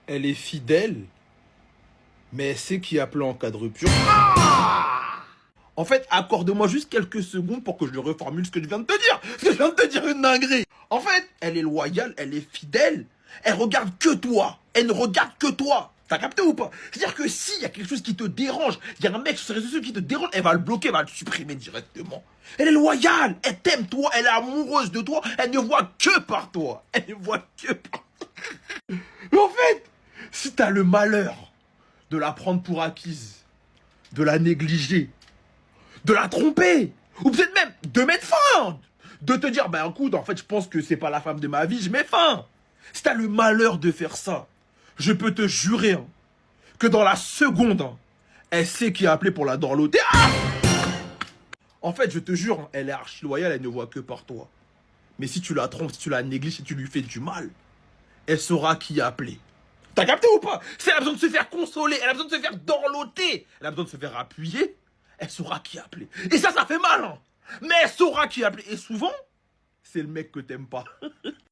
Elle est fidèle, mais elle sait qui appeler en cas de rupture. En fait, accorde-moi juste quelques secondes pour que je reformule ce que je viens de te dire. Parce que je viens de te dire une dinguerie. En fait, elle est loyale, elle est fidèle. Elle regarde que toi. Elle ne regarde que toi. T'as capté ou pas? C'est-à-dire que s'il y a quelque chose qui te dérange, il y a un mec sur ses réseaux sociaux qui te dérange, elle va le bloquer, elle va le supprimer directement. Elle est loyale, elle t'aime toi, elle est amoureuse de toi, elle ne voit que par toi. Elle ne voit que par toi. Mais en fait, si t'as le malheur de la prendre pour acquise, de la négliger, de la tromper, ou peut-être même de mettre fin, de te dire, ben écoute, en fait, je pense que c'est pas la femme de ma vie, je mets fin. Si t'as le malheur de faire ça, je peux te jurer hein, que dans la seconde, hein, elle sait qui a appelé pour la dorloter. Ah, en fait, je te jure, hein, elle est archi loyale, elle ne voit que par toi. Mais si tu la trompes, si tu la négliges, si tu lui fais du mal, elle saura qui a appelé. T'as capté ou pas? Si elle a besoin de se faire consoler, elle a besoin de se faire dorloter, elle a besoin de se faire appuyer, elle saura qui appeler. Et ça fait mal, hein. Mais elle saura qui appeler. Et souvent, c'est le mec que t'aimes pas.